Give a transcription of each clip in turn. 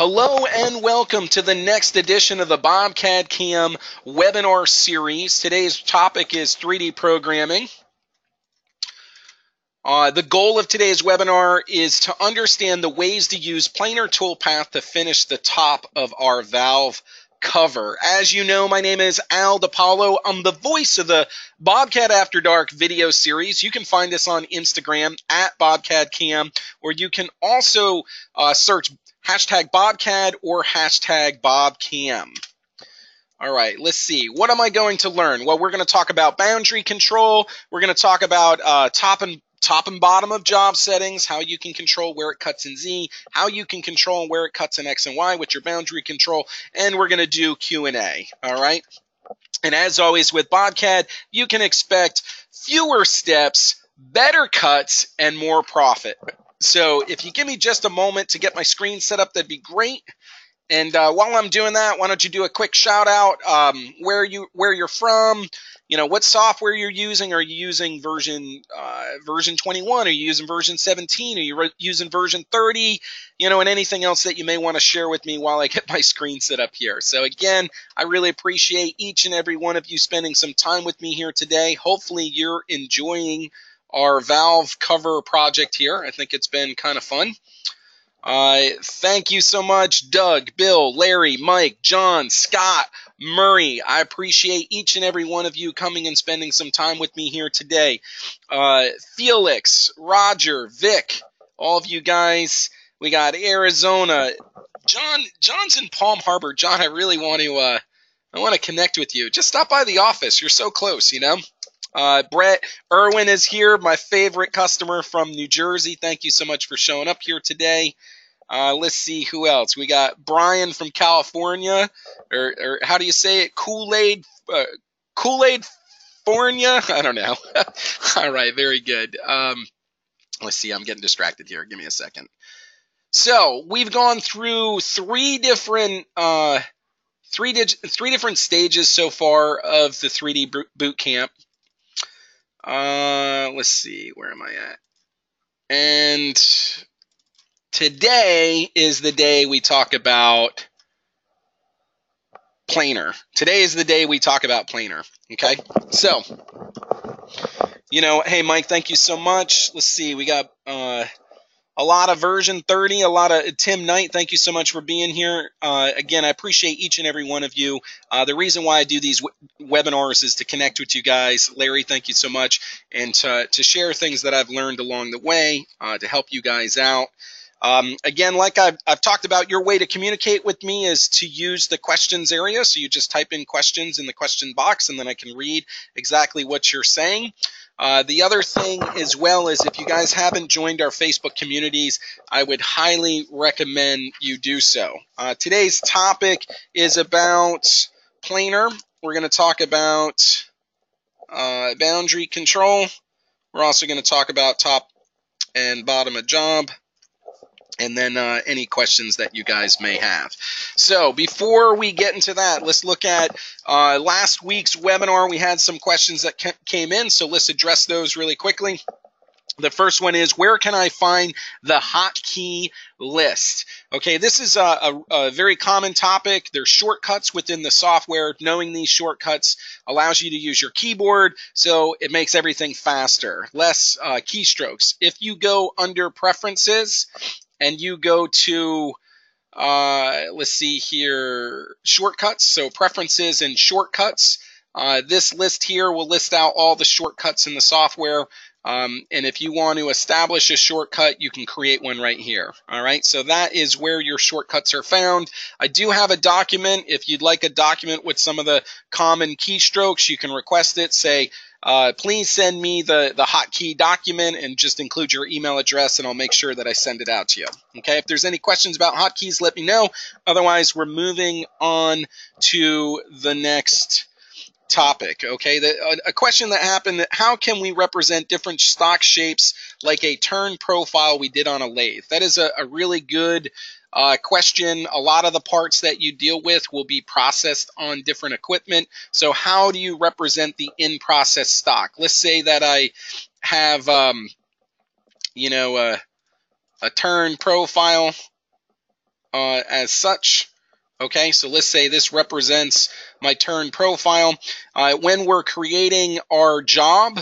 Hello and welcome to the next edition of the BobCAD-CAM webinar series. Today's topic is 3D programming. The goal of today's webinar is to understand the ways to use Planar toolpath to finish the top of our valve cover. As you know, my name is Al DiPaolo. I'm the voice of the BobCAD After Dark video series. You can find us on Instagram at BobCAD-CAM, or you can also search hashtag BobCAD or hashtag BobCAM. All right, let's see. What am I going to learn? Well, we're going to talk about boundary control. We're going to talk about top and bottom of job settings, how you can control where it cuts in Z, how you can control where it cuts in X and Y with your boundary control, and we're going to do Q&A, all right? And as always with BobCAD, you can expect fewer steps, better cuts, and more profit. So if you give me just a moment to get my screen set up, that'd be great. And while I'm doing that, why don't you do a quick shout out, where you're from, you know, what software you're using. Are you using version 21? Are you using version 17? Are you using version 30? You know, and anything else that you may want to share with me while I get my screen set up here. So again, I really appreciate each and every one of you spending some time with me here today. Hopefully you're enjoying our valve cover project here. I think it's been kind of fun. Thank you so much, Doug, Bill, Larry, Mike, John, Scott, Murray. I appreciate each and every one of you coming and spending some time with me here today. Felix, Roger, Vic, all of you guys. We got Arizona. John's in Palm Harbor. John, I really want to connect with you. Just stop by the office. You're so close, you know. Brett Irwin is here, my favorite customer from New Jersey. Thank you so much for showing up here today. Let's see who else. We got Brian from California, or how do you say it? Kool-Aid Fornia? I don't know. All right, very good. Let's see. I'm getting distracted here. Give me a second. So we've gone through three different stages so far of the 3D boot camp. Let's see, where am I at? And today is the day we talk about Planar. Today is the day we talk about Planar, okay? So, you know, hey, Mike, thank you so much. Let's see, we got a lot of version 30, a lot of Tim Knight. Thank you so much for being here. Again, I appreciate each and every one of you. The reason why I do these webinars is to connect with you guys. Larry, thank you so much. And to share things that I've learned along the way to help you guys out. Again, like I've talked about, your way to communicate with me is to use the questions area. So you just type in questions in the question box, and then I can read exactly what you're saying. The other thing as well is, if you guys haven't joined our Facebook communities, I would highly recommend you do so. Today's topic is about Planar. We're going to talk about boundary control. We're also going to talk about top and bottom of job, and then any questions that you guys may have. So before we get into that, let's look at last week's webinar. We had some questions that came in, so let's address those really quickly. The first one is, where can I find the hotkey list? Okay, this is a very common topic. There's shortcuts within the software. Knowing these shortcuts allows you to use your keyboard, so it makes everything faster, less keystrokes. If you go under Preferences and you go to, let's see here, Shortcuts, so Preferences and Shortcuts, this list here will list out all the shortcuts in the software. And if you want to establish a shortcut, you can create one right here. All right, so that is where your shortcuts are found. I do have a document. If you'd like a document with some of the common keystrokes, you can request it. Say, please send me the hotkey document, and just include your email address, and I'll make sure that I send it out to you. Okay, if there's any questions about hotkeys, let me know. Otherwise, we're moving on to the next topic. Okay, a question that happened: how can we represent different stock shapes like a turn profile we did on a lathe? That is a really good question. A lot of the parts that you deal with will be processed on different equipment. So how do you represent the in-process stock? Let's say that I have you know, a turn profile as such. Okay, so let's say this represents my turn profile. When we're creating our job,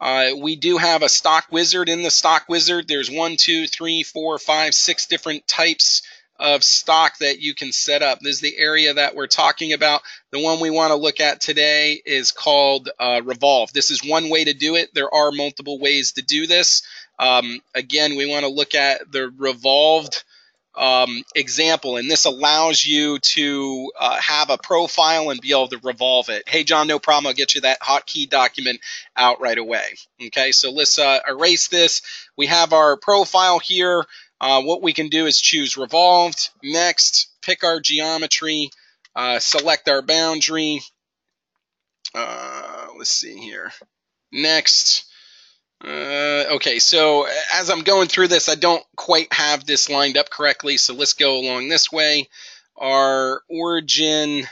we do have a stock wizard. In the stock wizard, there's 1, 2, 3, 4, 5, 6 different types of stock that you can set up. This is the area that we're talking about. The one we want to look at today is called revolve. This is one way to do it. There are multiple ways to do this. Again, we want to look at the revolved example, and this allows you to have a profile and be able to revolve it. Hey, John, no problem. I'll get you that hotkey document out right away. Okay, so let's erase this. We have our profile here. What we can do is choose revolved. Next, pick our geometry, select our boundary. Let's see here. Next. Okay, so as I'm going through this, I don't quite have this lined up correctly, so let's go along this way. Our origin,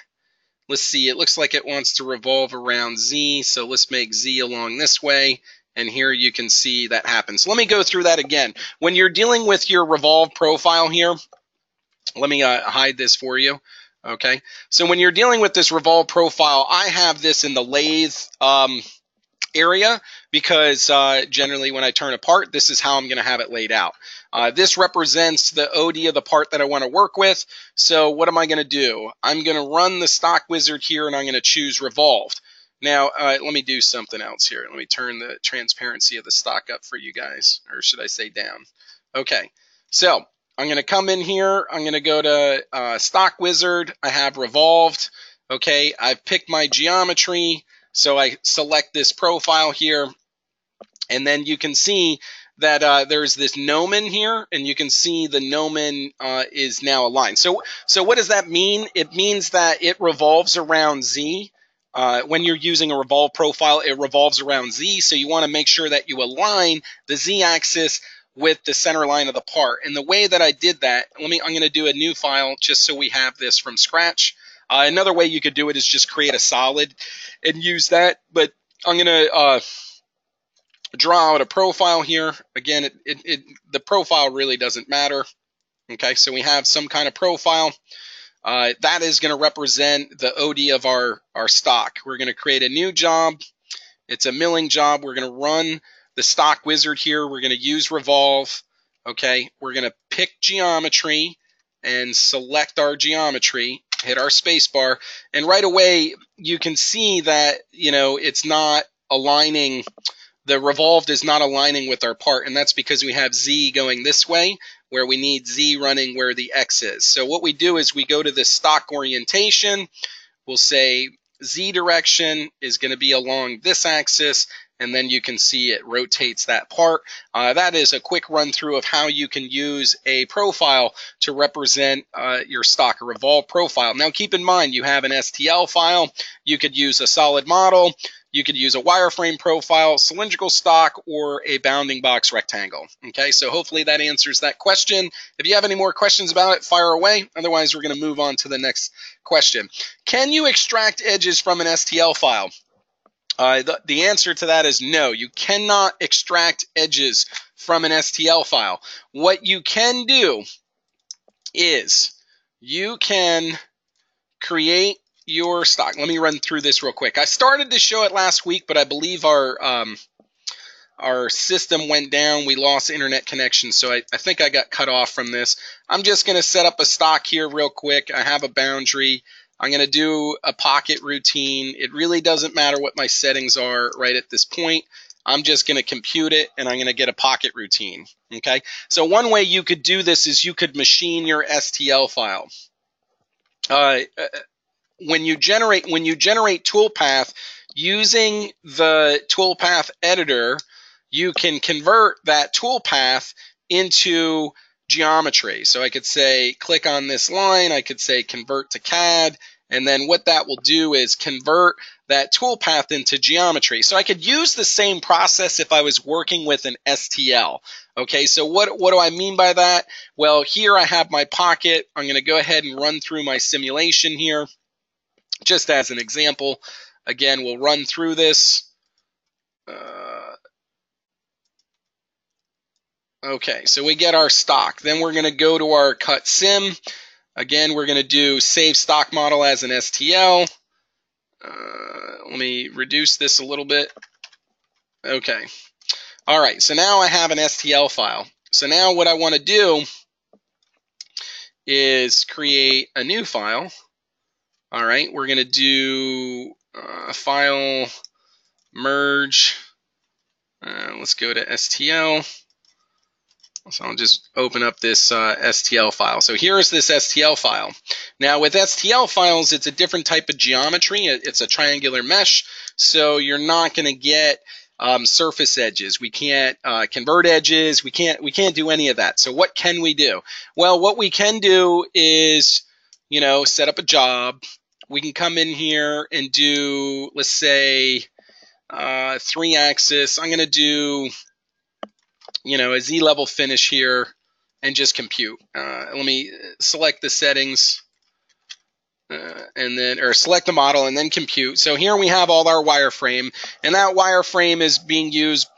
let's see, it looks like it wants to revolve around Z, so let's make Z along this way, and here you can see that happens. Let me go through that again. When you're dealing with your revolve profile here, let me hide this for you. Okay, so when you're dealing with this revolve profile, I have this in the lathe area because generally when I turn a part, this is how I'm going to have it laid out. This represents the OD of the part that I want to work with. So what am I going to do? I'm going to run the stock wizard here and I'm going to choose revolved. Now, let me do something else here. Let me turn the transparency of the stock up for you guys, or should I say down? Okay, so I'm going to come in here. I'm going to go to stock wizard. I have revolved. Okay, I've picked my geometry. So I select this profile here, and then you can see that there's this gnomon here, and you can see the gnomon is now aligned. So what does that mean? It means that it revolves around Z. When you're using a revolve profile, it revolves around Z, so you want to make sure that you align the Z axis with the center line of the part. And the way that I did that, I'm going to do a new file just so we have this from scratch. Another way you could do it is just create a solid and use that, but I'm going to draw out a profile here. Again, the profile really doesn't matter. Okay, so we have some kind of profile. That is going to represent the OD of our stock. We're going to create a new job. It's a milling job. We're going to run the stock wizard here. We're going to use revolve. Okay, we're going to pick geometry and select our geometry, hit our space bar, and right away you can see that, you know, it's not aligning. The revolved is not aligning with our part, and that's because we have Z going this way where we need Z running where the X is. So what we do is we go to the stock orientation. We'll say Z direction is going to be along this axis, and then you can see it rotates that part. That is a quick run through of how you can use a profile to represent your stock, a revolve profile. Now keep in mind, you have an STL file. You could use a solid model. You could use a wireframe profile, cylindrical stock, or a bounding box rectangle. Okay, so hopefully that answers that question. If you have any more questions about it, fire away. Otherwise, we're going to move on to the next question. Can you extract edges from an STL file? The answer to that is no. You cannot extract edges from an STL file. What you can do is you can create your stock. Let me run through this real quick. I started to show it last week, but I believe our system went down. We lost internet connection, so I think I got cut off from this. I'm just going to set up a stock here real quick. I have a boundary. I'm going to do a pocket routine. It really doesn't matter what my settings are right at this point. I'm just going to compute it, and I'm going to get a pocket routine. Okay. So one way you could do this is you could machine your STL file. When you generate toolpath using the toolpath editor, you can convert that toolpath into geometry. So I could say click on this line, I could say convert to CAD, and then what that will do is convert that toolpath into geometry. So I could use the same process if I was working with an STL. Okay, so what do I mean by that? Well, here I have my pocket. I'm going to go ahead and run through my simulation here. Just as an example, again, we'll run through this. Okay, so we get our stock. Then we're going to go to our cut sim. Again, we're going to do save stock model as an STL. Let me reduce this a little bit. Okay. All right, so now I have an STL file. So now what I want to do is create a new file. All right, we're going to do file merge. Let's go to STL. So I'll just open up this STL file. So here is this STL file. Now with STL files, it's a different type of geometry. It's a triangular mesh, so you're not going to get surface edges. We can't convert edges. We can't do any of that. So what can we do? Well, what we can do is, set up a job. We can come in here and do, let's say, 3-axis. I'm going to do, a Z-level finish here and just compute. Let me select the settings or select the model and then compute. So here we have all our wireframe, and that wireframe is being used,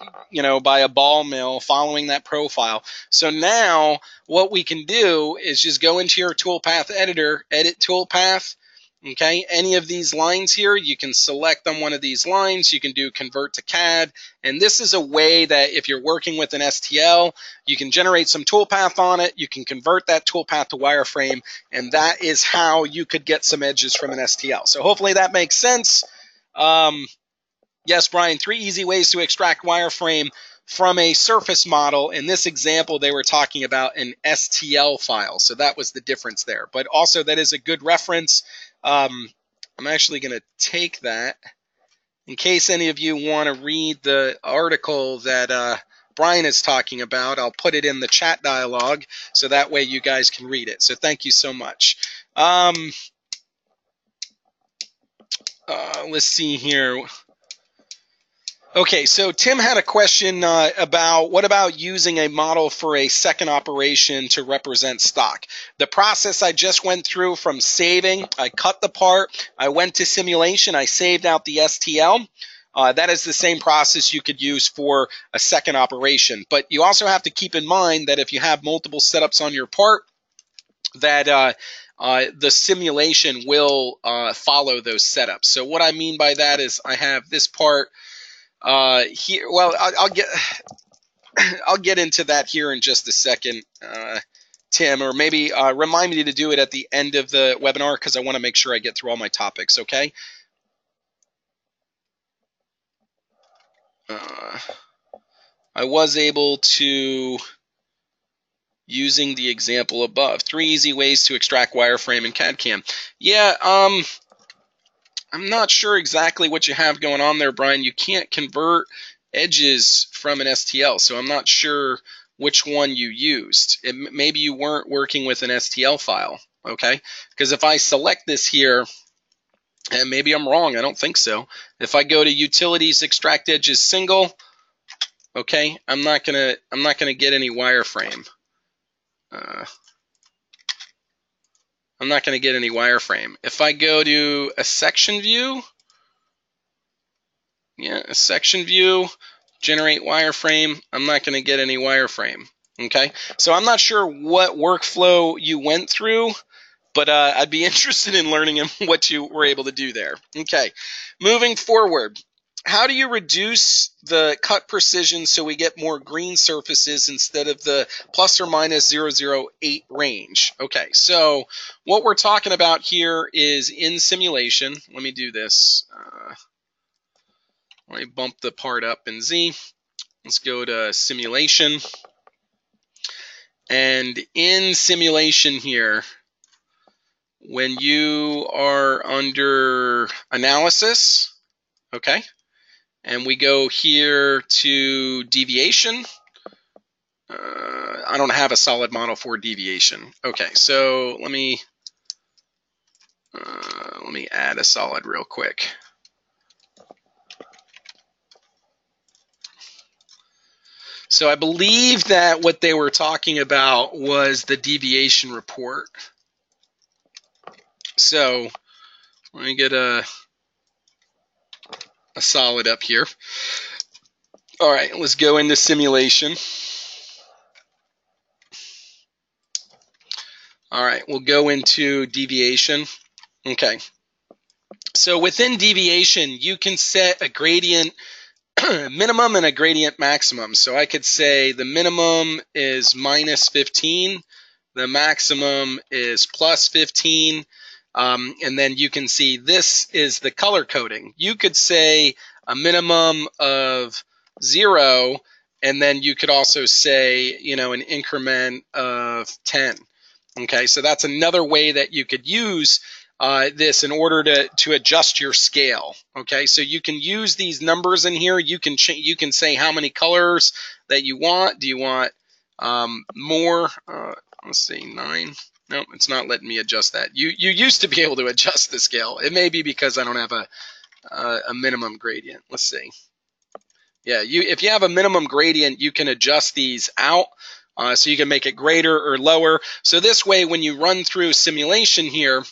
by a ball mill following that profile. So now what we can do is just go into your toolpath editor, edit toolpath. Okay, any of these lines here, you can select on one of these lines. You can do convert to CAD. And this is a way that if you're working with an STL, you can generate some toolpath on it. You can convert that toolpath to wireframe. And that is how you could get some edges from an STL. So hopefully that makes sense. Yes, Brian, 3 easy ways to extract wireframe from a surface model. In this example, they were talking about an STL file. So that was the difference there. But also that is a good reference. I'm actually going to take that in case any of you want to read the article that Brian is talking about. I'll put it in the chat dialogue so that way you guys can read it. So thank you so much. Let's see here. Okay, so Tim had a question about what about using a model for a second operation to represent stock. The process I just went through from saving, I cut the part, I went to simulation, I saved out the STL. That is the same process you could use for a second operation. But you also have to keep in mind that if you have multiple setups on your part, that the simulation will follow those setups. So what I mean by that is I have this part here. Well, I'll get into that here in just a second, Tim, or maybe remind me to do it at the end of the webinar because I want to make sure I get through all my topics. Okay. I was able to, using the example above, 3 easy ways to extract wireframe in CAD-CAM. Yeah. I'm not sure exactly what you have going on there, Brian. You can't convert edges from an STL, so I'm not sure which one you used. Maybe you weren't working with an STL file, okay? Because if I select this here, and maybe I'm wrong, I don't think so. If I go to Utilities, Extract Edges Single, okay, I'm not gonna get any wireframe. I'm not going to get any wireframe. If I go to a section view, a section view, generate wireframe, I'm not going to get any wireframe. Okay, so I'm not sure what workflow you went through, but I'd be interested in learning what you were able to do there. Okay, moving forward. How do you reduce the cut precision so we get more green surfaces instead of the plus or minus 0.008 range? Okay, so what we're talking about here is in simulation. Let me do this. Let me bump the part up in Z. Let's go to simulation. And in simulation here, when you are under analysis, okay, and we go here to deviation. I don't have a solid model for deviation. Okay, so let me add a solid real quick. So I believe that what they were talking about was the deviation report. So let me get a solid up here. All right, let's go into simulation. All right, we'll go into deviation. Okay. So within deviation, you can set a gradient minimum and a gradient maximum. So I could say the minimum is minus 15, the maximum is plus 15, and then you can see this is the color coding. You could say a minimum of 0, and then you could also say, you know, an increment of 10. Okay, so that's another way that you could use this in order to adjust your scale. Okay, so you can use these numbers in here. You can say how many colors that you want. Do you want more? Let's see, 9. No, it's not letting me adjust that. You used to be able to adjust the scale. It may be because I don't have a minimum gradient. Let's see. Yeah, if you have a minimum gradient, you can adjust these out. So you can make it greater or lower. So this way, when you run through simulation here,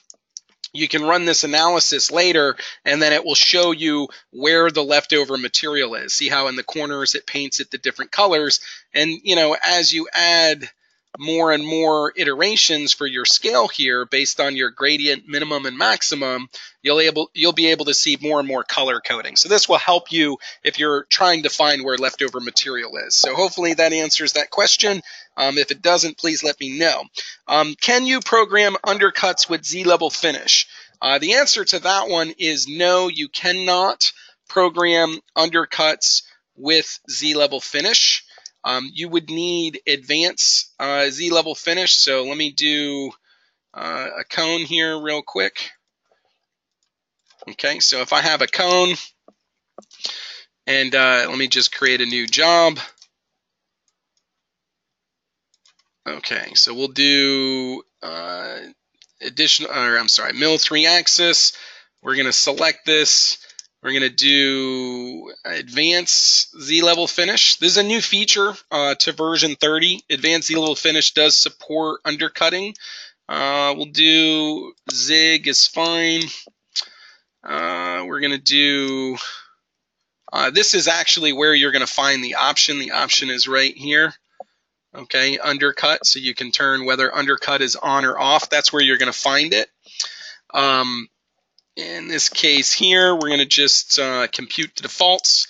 you can run this analysis later, and then it will show you where the leftover material is. See how in the corners it paints it the different colors. And, you know, as you add more and more iterations for your scale here based on your gradient minimum and maximum, you'll be able to see more and more color coding. So this will help you if you're trying to find where leftover material is. So hopefully that answers that question. If it doesn't, please let me know. Can you program undercuts with Z-level finish? The answer to that one is no, you cannot program undercuts with Z-level finish. You would need advanced Z-level finish. So let me do a cone here real quick. Okay, so if I have a cone, and let me just create a new job. Okay, so we'll do mill 3-axis. We're going to select this. We're going to do advanced Z-level finish. This is a new feature to version 30. Advanced Z-level finish does support undercutting. We'll do zig is fine. We're going to do, this is actually where you're going to find the option. The option is right here. Okay, undercut, so you can turn whether undercut is on or off. That's where you're going to find it. In this case here, we're going to just compute the defaults,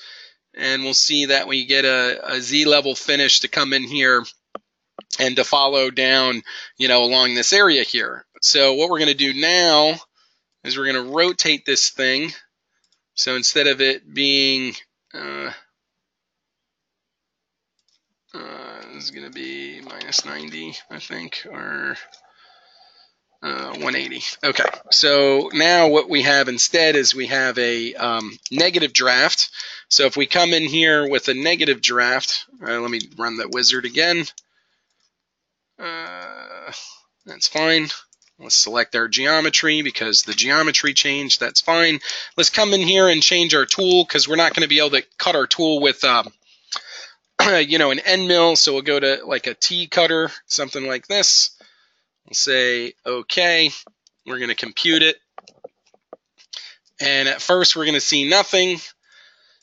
and we'll see that we get a Z-level finish to come in here and to follow down, you know, along this area here. So what we're going to do now is we're going to rotate this thing. So instead of it being this is going to be minus 90, I think, or 180. Okay, so now what we have instead is we have a negative draft. So if we come in here with a negative draft, let me run the wizard again. That's fine. Let's select our geometry because the geometry changed. That's fine. Let's come in here and change our tool because we're not going to be able to cut our tool with you know, an end mill, so we'll go to like a T cutter, something like this. We'll say okay. We're going to compute it, and at first we're going to see nothing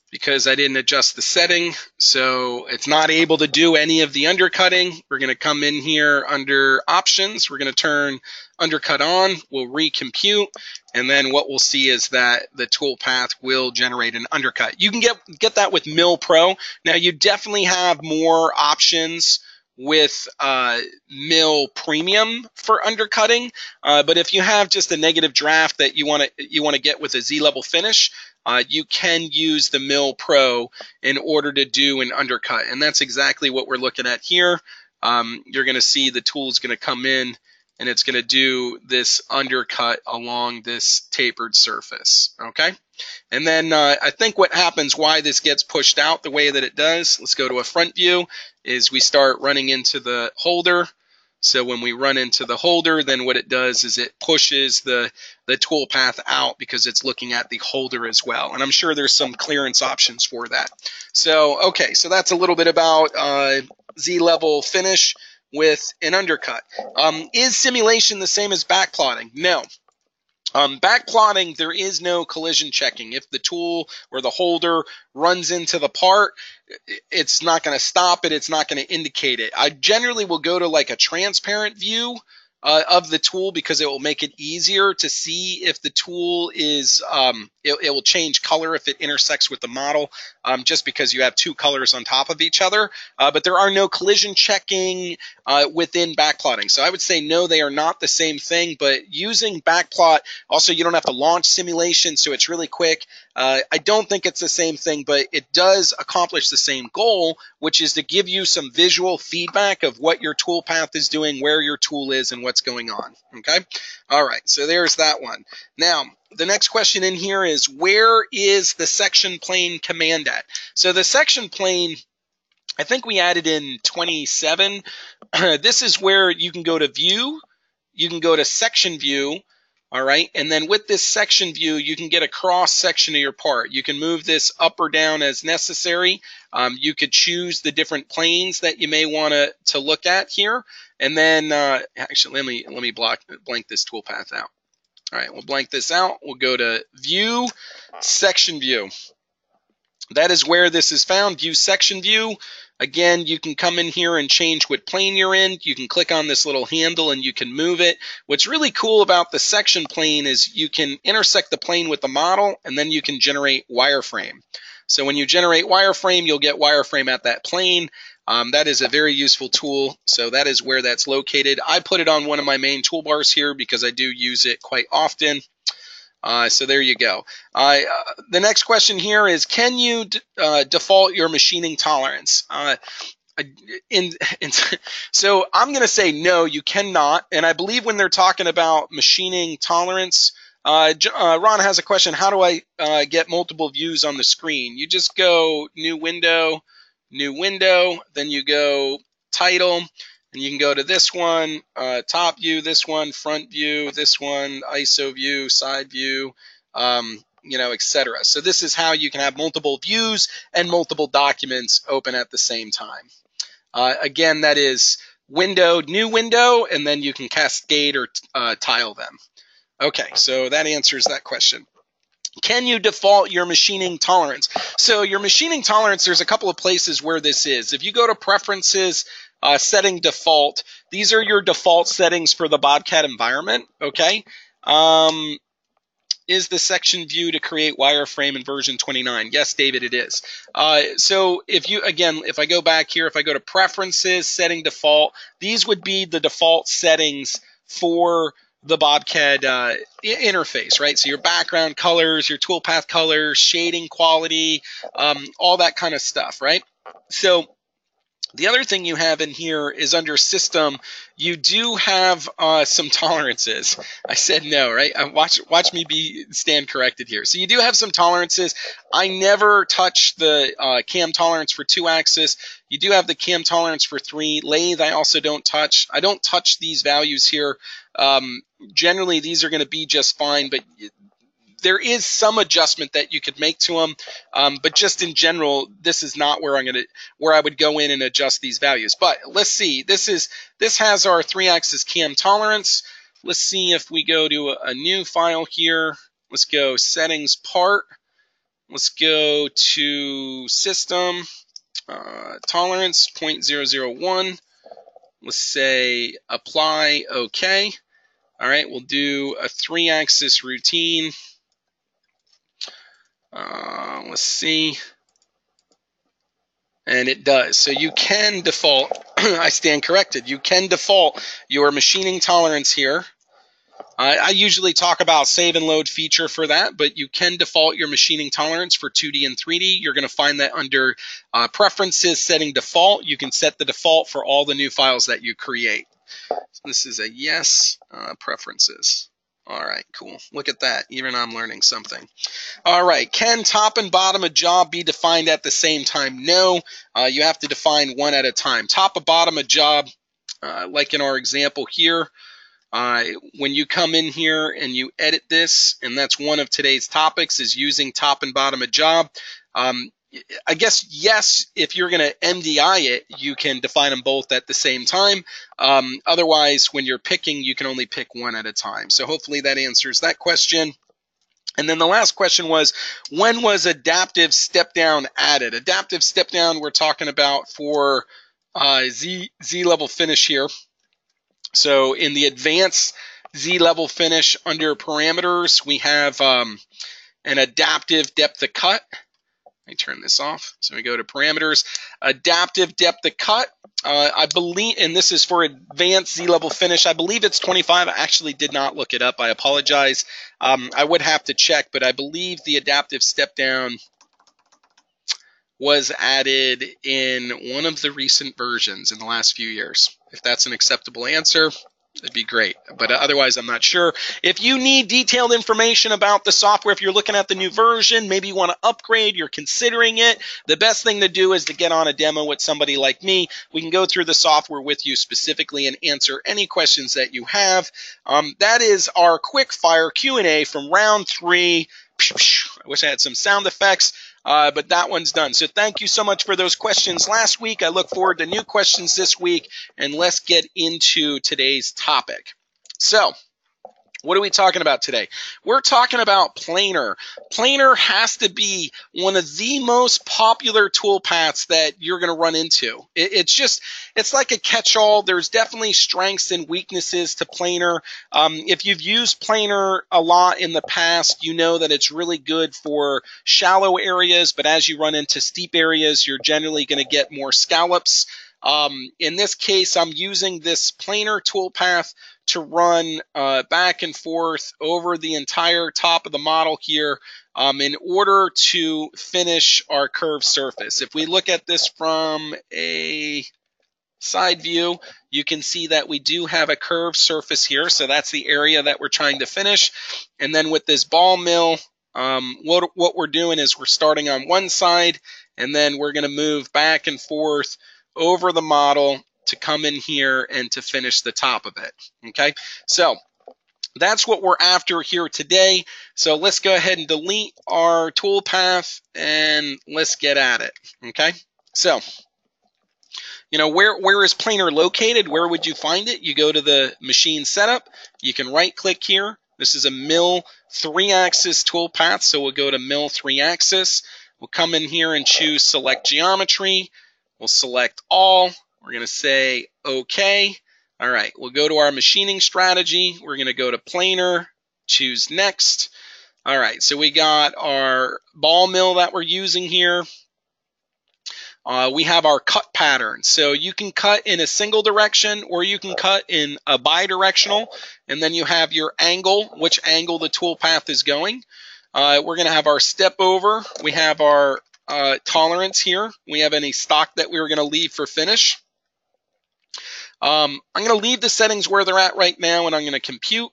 because I didn't adjust the setting, so it's not able to do any of the undercutting. We're going to come in here under options. We're going to turn undercut on. We'll recompute, and then what we'll see is that the toolpath will generate an undercut. You can get that with Mill Pro. Now you definitely have more options with Mill Premium for undercutting, but if you have just a negative draft that you want to get with a Z-level finish, you can use the Mill Pro in order to do an undercut, and that's exactly what we're looking at here. You're going to see the tool's going to come in, and it's going to do this undercut along this tapered surface, okay? And then I think what happens, why this gets pushed out the way that it does, let's go to a front view, is we start running into the holder. So when we run into the holder, then what it does is it pushes the tool path out because it's looking at the holder as well. And I'm sure there's some clearance options for that. So, okay, so that's a little bit about Z-level finish with an undercut. Is simulation the same as backplotting? No. Backplotting, there is no collision checking. If the tool or the holder runs into the part, it's not going to stop it. It's not going to indicate it. I generally will go to like a transparent view of the tool, because it will make it easier to see if the tool is, it will change color if it intersects with the model, just because you have two colors on top of each other. But there are no collision checking within backplotting. So I would say no, they are not the same thing, but using backplot, also you don't have to launch simulation, so it's really quick. I don't think it's the same thing, but it does accomplish the same goal, which is to give you some visual feedback of what your tool path is doing, where your tool is, and what's going on. Okay? All right, so there's that one. Now, the next question in here is, where is the section plane command at? So the section plane, I think we added in 27. This is where you can go to view, you can go to section view, all right, and then with this section view, you can get a cross section of your part. You can move this up or down as necessary. You could choose the different planes that you may want to look at here, and then actually let me blank this toolpath out. All right, we'll blank this out. We'll go to view, section view. That is where this is found, view section view. Again, you can come in here and change what plane you're in. You can click on this little handle and you can move it. What's really cool about the section plane is you can intersect the plane with the model, and then you can generate wireframe. So when you generate wireframe, you'll get wireframe at that plane. That is a very useful tool. So that is where that's located. I put it on one of my main toolbars here because I do use it quite often. So there you go. The next question here is, can you default your machining tolerance? So I'm going to say no, you cannot. And I believe when they're talking about machining tolerance, Ron has a question. How do I get multiple views on the screen? You just go new window, then you go title, and you can go to this one, top view, this one, front view, this one, ISO view, side view, etc. So this is how you can have multiple views and multiple documents open at the same time. Again, that is window, new window, and then you can cascade or tile them. Okay, so that answers that question. Can you default your machining tolerance? So your machining tolerance, there's a couple of places where this is. If you go to preferences, setting default, these are your default settings for the BobCAD environment, okay? Is the section view to create wireframe in version 29? Yes, David, it is. So if I go back here, if I go to preferences, setting default, these would be the default settings for the BobCAD interface, right? So your background colors, your toolpath colors, shading quality, all that kind of stuff, right? So the other thing you have in here is under system, you do have some tolerances. I said no, right? Watch me stand corrected here. So you do have some tolerances. I never touch the CAM tolerance for 2-axis. You do have the CAM tolerance for 3. Lathe, I also don't touch. I don't touch these values here. Generally, these are going to be just fine, but there is some adjustment that you could make to them, but just in general, this is not where I would go in and adjust these values. But let's see. This has our 3-axis CAM tolerance. Let's see if we go to a new file here. Let's go settings part. Let's go to system tolerance 0.001. Let's say apply OK. All right, we'll do a 3-axis routine. Let's see. And it does. So you can default, I stand corrected, you can default your machining tolerance here. I usually talk about save and load feature for that, but you can default your machining tolerance for 2D and 3D. You're going to find that under preferences, setting default. You can set the default for all the new files that you create. So this is a yes, preferences. All right, cool. Look at that. Even I'm learning something. All right. Can top and bottom of job be defined at the same time? No. You have to define one at a time. Top and bottom of job, like in our example here, when you come in here and you edit this, and that's one of today's topics, is using top and bottom of job. I guess, yes, if you're going to MDI it, you can define them both at the same time. Otherwise, when you're picking, you can only pick one at a time. So hopefully that answers that question. And then the last question was, when was adaptive step down added? Adaptive step down we're talking about for Z level finish here. So in the advanced Z-level finish under parameters, we have an adaptive depth of cut. Let me turn this off. So we go to parameters, adaptive depth of cut. I believe, and this is for advanced Z-level finish, I believe it's 25. I actually did not look it up. I apologize. I would have to check, but I believe the adaptive step down was added in one of the recent versions in the last few years. If that's an acceptable answer, that'd be great. But otherwise, I'm not sure. If you need detailed information about the software, if you're looking at the new version, maybe you want to upgrade, you're considering it, the best thing to do is to get on a demo with somebody like me. We can go through the software with you specifically and answer any questions that you have. That is our quick fire Q&A from round 3. I wish I had some sound effects. But that one's done. So thank you so much for those questions last week. I look forward to new questions this week, and let's get into today's topic. So what are we talking about today? We're talking about Planar. Planar has to be one of the most popular toolpaths that you're going to run into. It's like a catch-all. There's definitely strengths and weaknesses to Planar. If you've used Planar a lot in the past, you know that it's really good for shallow areas, but as you run into steep areas, you're generally going to get more scallops. In this case, I'm using this Planar toolpath to run back and forth over the entire top of the model here in order to finish our curved surface. If we look at this from a side view, you can see that we do have a curved surface here, so that's the area that we're trying to finish. And then with this ball mill, what we're doing is we're starting on one side, and then we're going to move back and forth over the model to come in here and to finish the top of it. Okay, so that's what we're after here today. So let's go ahead and delete our toolpath and let's get at it. Okay, so you know, where is Planar located? Where would you find it? You go to the machine setup. You can right click here. This is a mill 3-axis toolpath, so we'll go to mill 3-axis. We'll come in here and choose select geometry. We'll select all. We're going to say OK. All right, we'll go to our machining strategy. We're going to go to Planar, choose next. All right, so we got our ball mill that we're using here. We have our cut pattern. So you can cut in a single direction or you can cut in a bidirectional. And then you have your angle, which angle the toolpath is going. We're going to have our step over. We have our tolerance here. We have any stock that we were going to leave for finish. I'm going to leave the settings where they're at right now, and I'm going to compute.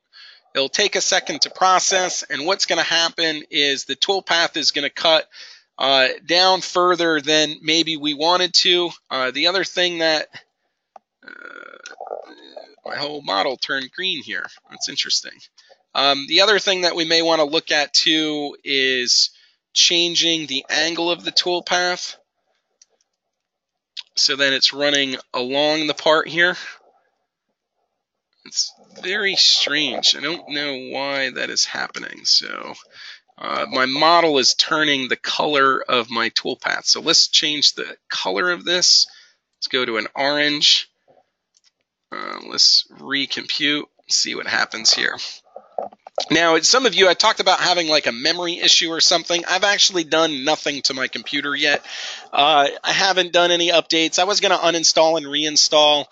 It'll take a second to process, and what's going to happen is the toolpath is going to cut down further than maybe we wanted to. The other thing that my whole model turned green here. That's interesting. The other thing that we may want to look at too is changing the angle of the toolpath so that it's running along the part here. It's very strange. I don't know why that is happening. So my model is turning the color of my toolpath. So let's change the color of this. Let's go to an orange. Let's recompute, see what happens here. Now, some of you, I talked about having like a memory issue or something. I've actually done nothing to my computer yet. I haven't done any updates. I was going to uninstall and reinstall.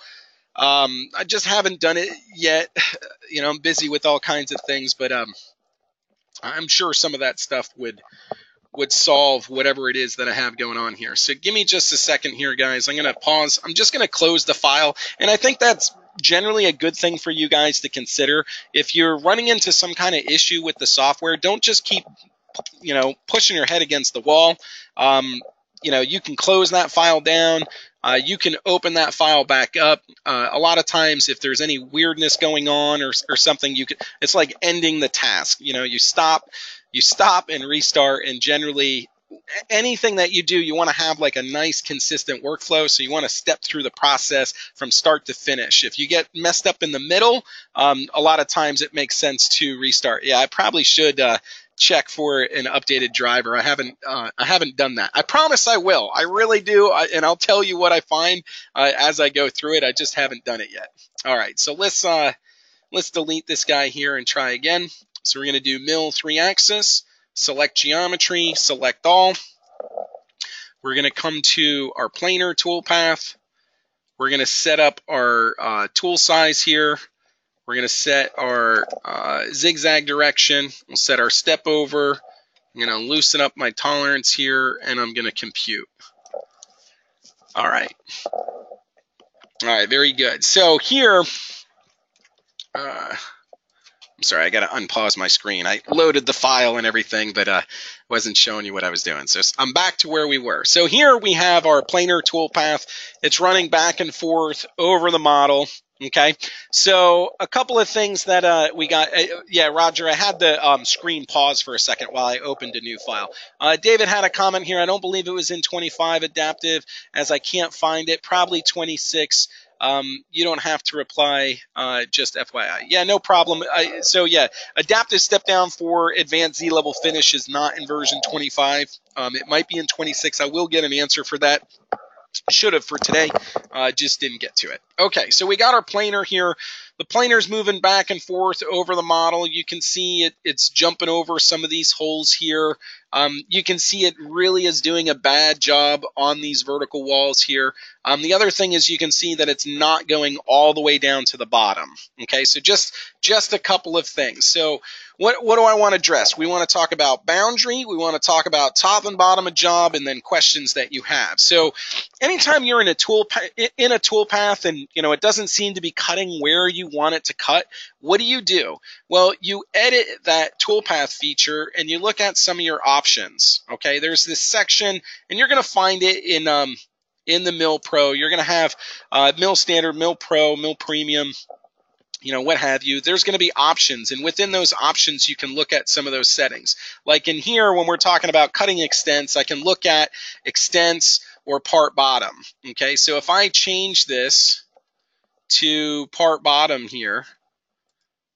I just haven't done it yet. You know, I'm busy with all kinds of things, but I'm sure some of that stuff would solve whatever it is that I have going on here. So give me just a second here, guys. I'm going to pause. I'm just going to close the file, and I think that's generally a good thing for you guys to consider. If you're running into some kind of issue with the software, don't just keep, you know, pushing your head against the wall. You know, you can close that file down. You can open that file back up. A lot of times, if there's any weirdness going on or something, it's like ending the task. You know, you stop and restart, and generally anything that you do, you want to have like a nice consistent workflow. So you want to step through the process from start to finish. If you get messed up in the middle, a lot of times it makes sense to restart. Yeah, I probably should check for an updated driver. I haven't done that. I promise I will. I really do, and I'll tell you what I find as I go through it. I just haven't done it yet. All right, so let's delete this guy here and try again. So we're going to do mill 3-axis, select geometry, select all. We're going to come to our planar toolpath. We're going to set up our tool size here. We're going to set our zigzag direction. We'll set our step over. I'm going to loosen up my tolerance here, and I'm going to compute. All right. All right, very good. So here, I'm sorry, I got to unpause my screen. I loaded the file and everything, but wasn't showing you what I was doing. So I'm back to where we were. So here we have our planar toolpath. It's running back and forth over the model. Okay, so a couple of things that we got. Yeah, Roger, I had the screen pause for a second while I opened a new file. David had a comment here. I don't believe it was in 25 adaptive, as I can't find it. Probably 26. You don't have to reply, just FYI. Yeah, no problem. So yeah, adaptive step down for advanced Z-level finish is not in version 25. It might be in 26. I will get an answer for that. Should have for today, just didn't get to it. Okay, so we got our planar here. The planar's moving back and forth over the model. You can see it's jumping over some of these holes here. You can see it really is doing a bad job on these vertical walls here. The other thing is you can see that it's not going all the way down to the bottom. Okay, so just a couple of things. So what do I want to address? We want to talk about boundary. We want to talk about top and bottom of job, and then questions that you have. So anytime you're in a toolpath and it doesn't seem to be cutting where you want it to cut, what do? Well, you edit that toolpath feature and you look at some of your options. Okay, there's this section, and you're going to find it in the Mill Pro. You're going to have Mill Standard, Mill Pro, Mill Premium, what have you. There's going to be options, and within those options, you can look at some of those settings. Like in here, when we're talking about cutting extents, I can look at extents or part bottom. Okay, so if I change this to part bottom here,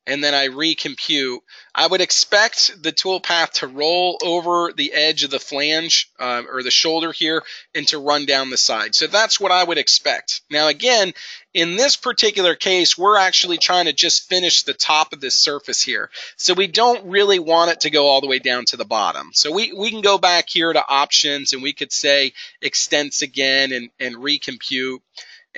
and then I recompute, I would expect the toolpath to roll over the edge of the flange or the shoulder here and to run down the side. So that's what I would expect. Now again, in this particular case, we're actually trying to just finish the top of this surface here. So we don't really want it to go all the way down to the bottom. So we can go back here to options, and we could say extents again and recompute.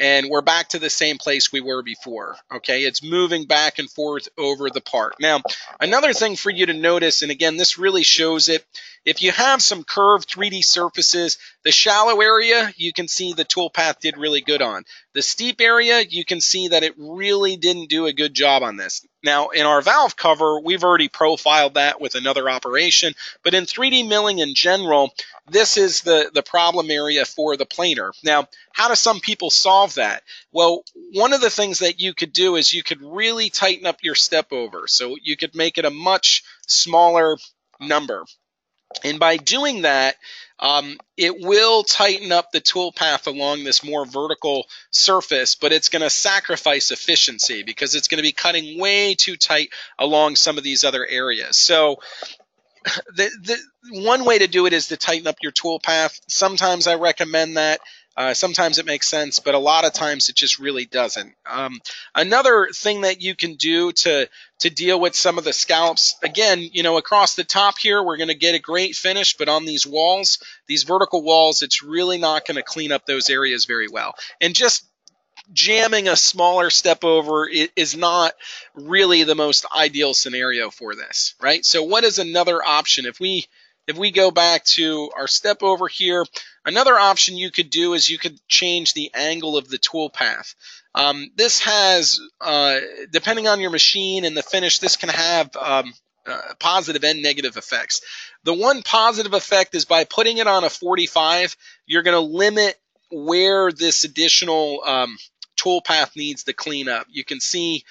And we're back to the same place we were before. Okay, it's moving back and forth over the part. Now, another thing for you to notice, and again, this really shows it, if you have some curved 3D surfaces, the shallow area, you can see the toolpath did really good on. The steep area, you can see that it really didn't do a good job on this. Now, in our valve cover, we've already profiled that with another operation, but in 3D milling in general, this is the problem area for the planar. Now, how do some people solve that? Well, one of the things that you could do is you could really tighten up your step over. So you could make it a much smaller number. And by doing that, it will tighten up the toolpath along this more vertical surface, but it's going to sacrifice efficiency because it's going to be cutting way too tight along some of these other areas. So the one way to do it is to tighten up your toolpath. Sometimes I recommend that. Sometimes it makes sense, but a lot of times it just really doesn't. Another thing that you can do to deal with some of the scallops, again, across the top here, we're going to get a great finish, but on these walls, these vertical walls, it's really not going to clean up those areas very well. And just jamming a smaller step over is not really the most ideal scenario for this, right? So what is another option? If we go back to our step over here, another option you could do is you could change the angle of the toolpath. This has, depending on your machine and the finish, this can have positive and negative effects. The one positive effect is by putting it on a 45, you're going to limit where this additional toolpath needs to clean up. You can see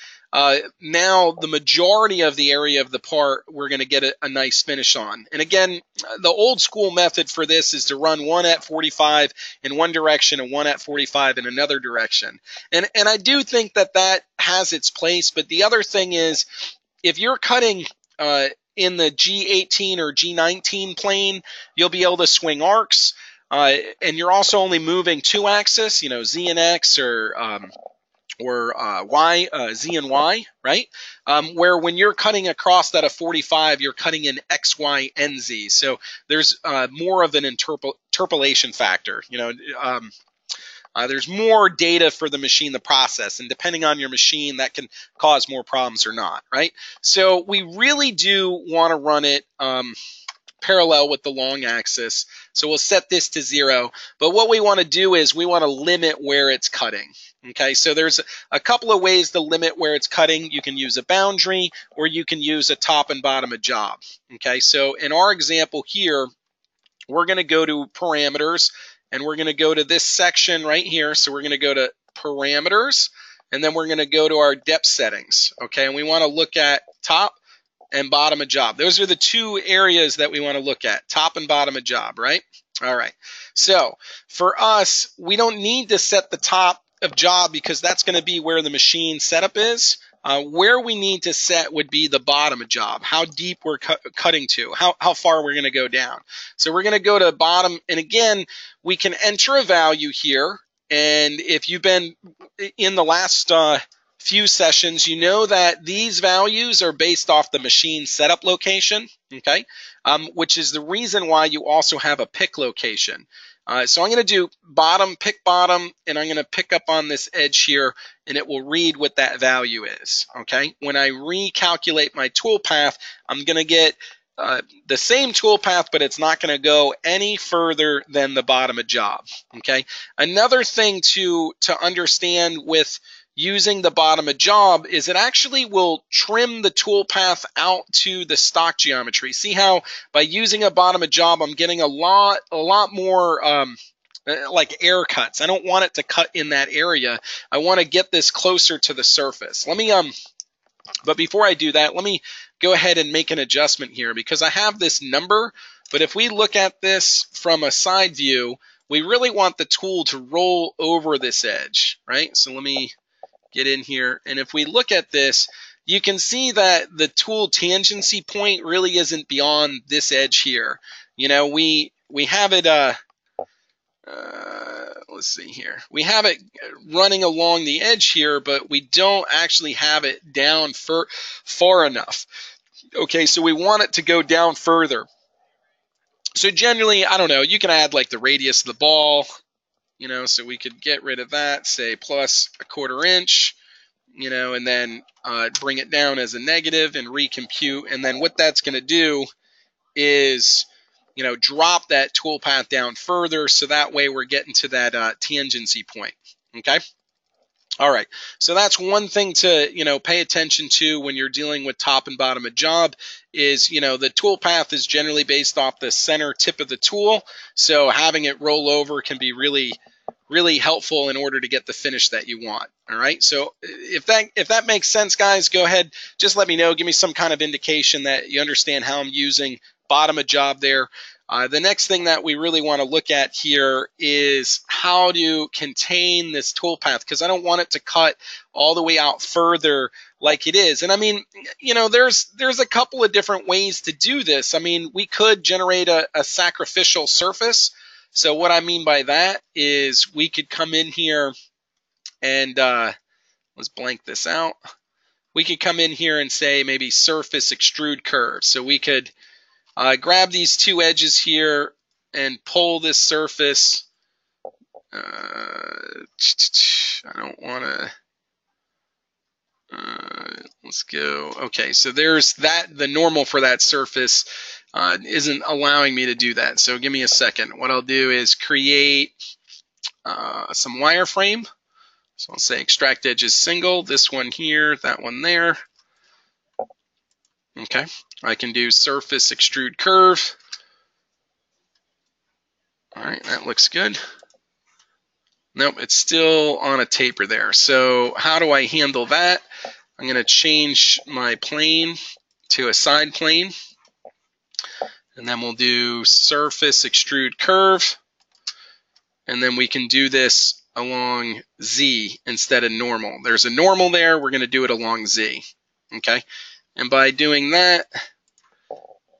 now the majority of the area of the part we're going to get a nice finish on. And again, the old school method for this is to run one at 45 in one direction and one at 45 in another direction. And I do think that has its place, but the other thing is if you're cutting in the G18 or G19 plane, you'll be able to swing arcs. And you're also only moving 2 axis, you know, Z and X or Y, Z and Y, right? Where when you're cutting across that of 45, you're cutting in X, Y, and Z. So there's more of an interpolation factor. You know, there's more data for the machine to process, and depending on your machine, that can cause more problems or not, right? So we really do want to run it parallel with the long axis. So we'll set this to 0. But what we want to do is we want to limit where it's cutting. Okay, so there's a couple of ways to limit where it's cutting. You can use a boundary, or you can use a top and bottom of job. Okay, so in our example here, we're going to go to parameters, and we're going to go to this section right here. So we're going to go to parameters, and then we're going to go to our depth settings. Okay, and we want to look at top and bottom of job. Those are the 2 areas that we want to look at, top and bottom of job, right? All right. So for us, we don't need to set the top of job because that's going to be where the machine setup is. Where we need to set would be the bottom of job, how deep we're cutting to, how far we're going to go down. So we're going to go to bottom, and again, we can enter a value here. And if you've been in the last few sessions, you know that these values are based off the machine setup location, okay, which is the reason why you also have a pick location. So I'm going to do bottom, pick bottom, and I'm going to pick up on this edge here, and it will read what that value is, okay? When I recalculate my toolpath, I'm going to get the same toolpath, but it's not going to go any further than the bottom of job, okay? Another thing to understand with using the bottom of job is it actually will trim the toolpath out to the stock geometry. See how by using a bottom of job, I'm getting a lot more like air cuts. I don't want it to cut in that area. I want to get this closer to the surface. Let me but before I do that, let me go ahead and make an adjustment here because I have this number, but if we look at this from a side view, we really want the tool to roll over this edge, right? So let me get in here, and if we look at this, you can see that the tool tangency point really isn't beyond this edge here. You know, we have it let's see here. We have it running along the edge here, but we don't actually have it down far enough. Okay, so we want it to go down further. So generally, I don't know, you can add like the radius of the ball, you know, so we could get rid of that, say plus 1/4 inch, you know, and then bring it down as a negative and recompute. And then what that's going to do is, you know, drop that toolpath down further, so that way we're getting to that tangency point, okay? All right, so that's one thing to, you know, pay attention to when you're dealing with top and bottom of job is, you know, the toolpath is generally based off the center tip of the tool, so having it roll over can be really helpful in order to get the finish that you want. All right, so if that makes sense, guys, go ahead, just let me know, give me some kind of indication that you understand how I'm using bottom of job there. The next thing that we really want to look at here is how to contain this toolpath, because I don't want it to cut all the way out further like it is. And I mean, you know, there's a couple of different ways to do this. I mean, we could generate a sacrificial surface. So what I mean by that is we could come in here and let's blank this out. We could come in here and say maybe surface extrude curve. So we could grab these 2 edges here and pull this surface. I don't want to. Let's go. Okay, so there's that. The normal for that surface isn't allowing me to do that. So give me a second. What I'll do is create some wireframe. So I'll say extract edges single. This one here, that one there. Okay, I can do surface extrude curve. All right, that looks good. Nope, it's still on a taper there. So how do I handle that? I'm going to change my plane to a side plane. And then we'll do surface extrude curve. And then we can do this along Z instead of normal. There's a normal there. We're going to do it along Z. Okay. And by doing that,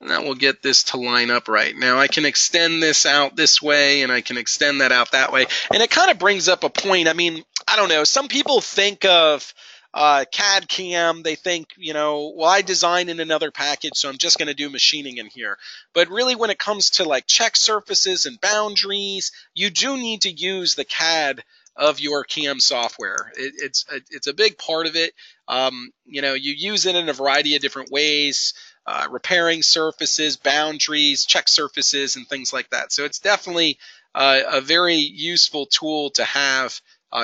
And that will get this to line up right. Now I can extend this out this way and I can extend that out that way. And it kind of brings up a point. I mean, I don't know. Some people think of CAD-CAM, they think, you know, well, I design in another package, so I'm just going to do machining in here. But really, when it comes to like check surfaces and boundaries, you do need to use the CAD of your CAM software. It's a big part of it. You know, you use it in a variety of different ways. Repairing surfaces, boundaries, check surfaces, and things like that. So it's definitely a very useful tool to have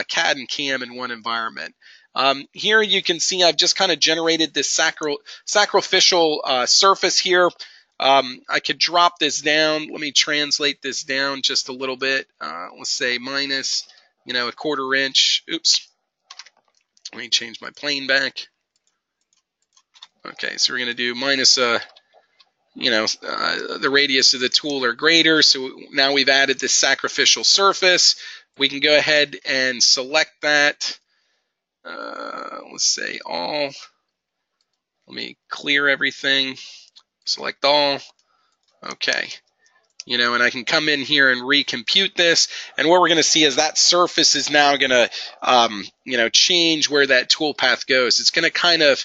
CAD and CAM in one environment. Here you can see I've just kind of generated this sacrificial surface here. I could drop this down. Let me translate this down just a little bit. Let's say minus, you know, 1/4 inch. Oops. Let me change my plane back. Okay, so we're going to do minus you know, the radius of the tool or greater. So now we've added this sacrificial surface. We can go ahead and select that. Let's say all. Let me clear everything. Select all. Okay. You know, and I can come in here and recompute this. And what we're going to see is that surface is now going to, you know, change where that toolpath goes. It's going to kind of,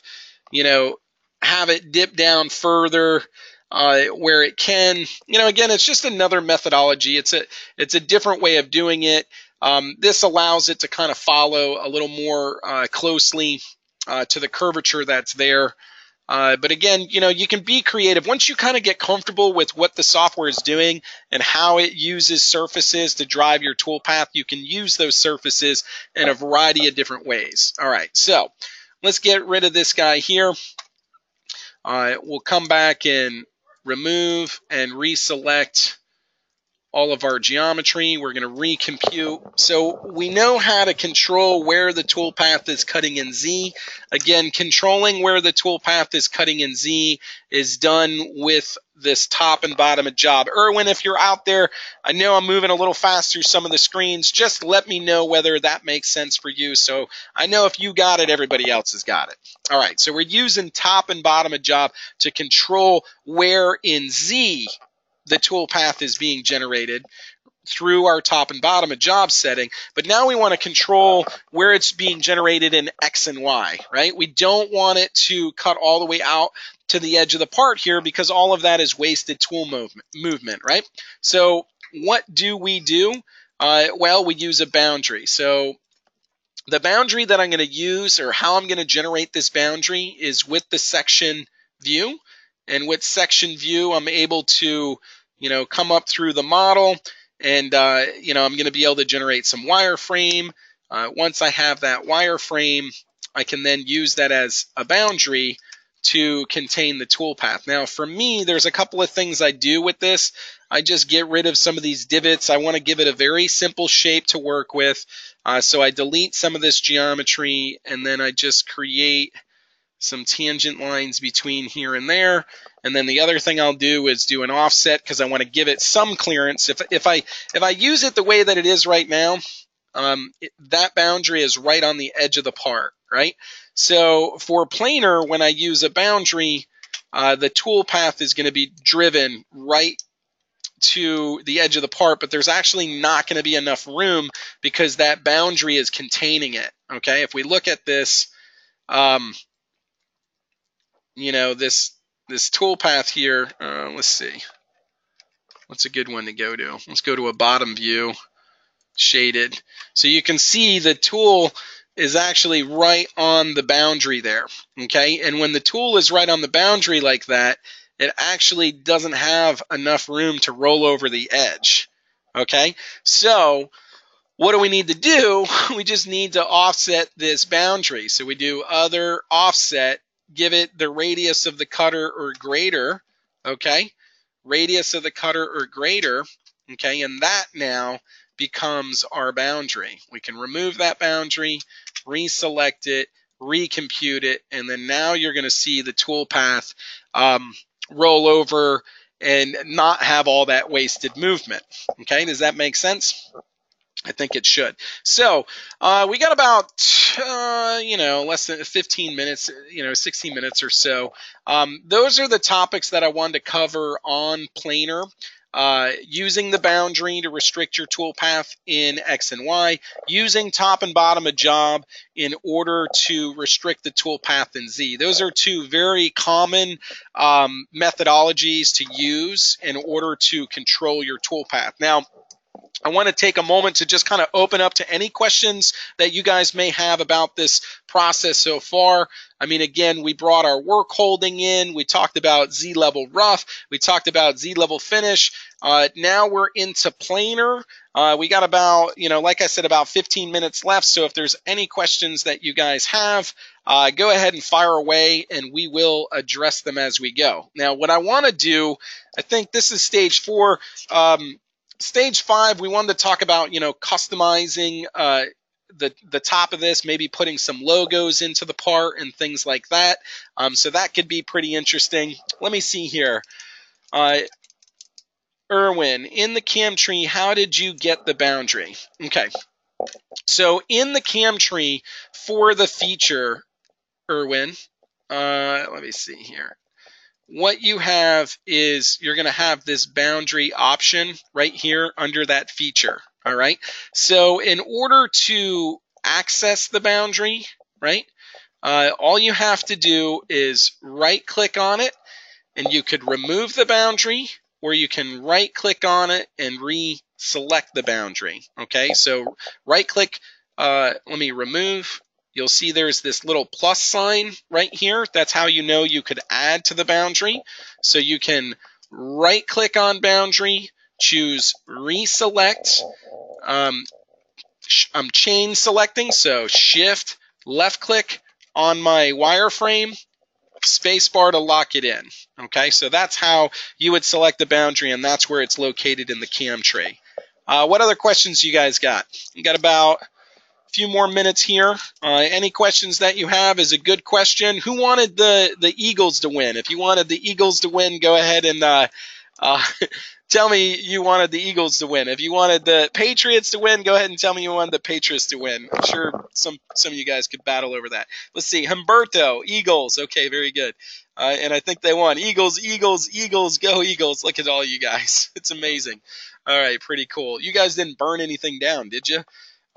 you know, have it dip down further where it can. You know, again, it's just another methodology. It's a different way of doing it. This allows it to kind of follow a little more closely to the curvature that's there. But again, you know, you can be creative. Once you kind of get comfortable with what the software is doing and how it uses surfaces to drive your toolpath, you can use those surfaces in a variety of different ways. All right, so let's get rid of this guy here. We'll come back and remove and reselect all of our geometry. We're going to recompute. So we know how to control where the toolpath is cutting in Z. Again, controlling where the toolpath is cutting in Z is done with this top and bottom of job. Erwin, if you're out there, I know I'm moving a little fast through some of the screens. Just let me know whether that makes sense for you. So I know if you got it, everybody else has got it. All right, so we're using top and bottom of job to control where in Z the toolpath is being generated through our top and bottom of job setting. But now we want to control where it's being generated in X and Y, right? We don't want it to cut all the way out to the edge of the part here because all of that is wasted tool movement, right? So what do? Well, we use a boundary. So the boundary that I'm going to use, or how I'm going to generate this boundary, is with the section view. And with section view, I'm able to, you know, come up through the model and, you know, I'm going to be able to generate some wireframe. Once I have that wireframe, I can then use that as a boundary to contain the toolpath. Now, for me, there's a couple of things I do with this. I just get rid of some of these divots. I want to give it a very simple shape to work with. So I delete some of this geometry and then I just create some tangent lines between here and there. And then the other thing I'll do is do an offset because I want to give it some clearance. If I use it the way that it is right now, that boundary is right on the edge of the part, right? So for planar, when I use a boundary, the toolpath is going to be driven right to the edge of the part, but there's actually not going to be enough room because that boundary is containing it. Okay, if we look at this, you know, this toolpath here, let's see, what's a good one to go to? Let's go to a bottom view, shaded. So you can see the tool is actually right on the boundary there, okay? And when the tool is right on the boundary like that, it actually doesn't have enough room to roll over the edge, okay? So what do we need to do? We just need to offset this boundary. So we do other offset, give it the radius of the cutter or greater, okay? Radius of the cutter or greater, okay? And that now becomes our boundary. We can remove that boundary, reselect it, recompute it, and then now you're going to see the toolpath roll over and not have all that wasted movement. Okay, does that make sense? I think it should. So we got about, less than 15 minutes, 16 minutes or so. Those are the topics that I wanted to cover on Planar. Using the boundary to restrict your toolpath in X and Y, using top and bottom of job in order to restrict the toolpath in Z. Those are two very common methodologies to use in order to control your toolpath. Now, I want to take a moment to just kind of open up to any questions that you guys may have about this process so far. I mean, again, we brought our work holding in. We talked about Z-level rough. We talked about Z-level finish. Now we're into planar. We got about, like I said, about 15 minutes left. So if there's any questions that you guys have, go ahead and fire away and we will address them as we go. Now, what I want to do, I think this is stage 4. Stage 5, we wanted to talk about, customizing the top of this, maybe putting some logos into the part and things like that. So that could be pretty interesting. Let me see here. Erwin, in the CAM tree, how did you get the boundary? Okay. So in the CAM tree for the feature, Erwin, let me see here. What you have is you're going to have this boundary option right here under that feature. All right. So in order to access the boundary, right, all you have to do is right click on it and you could remove the boundary, or you can right click on it and reselect the boundary. Okay. So right click, let me remove. You'll see there's this little plus sign right here. That's how you know you could add to the boundary. So you can right click on boundary, choose reselect. I'm chain selecting, so shift left click on my wireframe, spacebar to lock it in. Okay, so that's how you would select the boundary, and that's where it's located in the CAM tree. What other questions you guys got? You got about few more minutes here. Any questions that you have is a good question. Who wanted the Eagles to win? If you wanted the Eagles to win, go ahead and tell me you wanted the Eagles to win. If you wanted the Patriots to win, go ahead and tell me you wanted the Patriots to win. I'm sure some of you guys could battle over that. Let's see. Humberto, Eagles. Okay, very good. And I think they won. Eagles, Eagles, Eagles, go Eagles. Look at all you guys. It's amazing. All right, pretty cool. You guys didn't burn anything down, did you?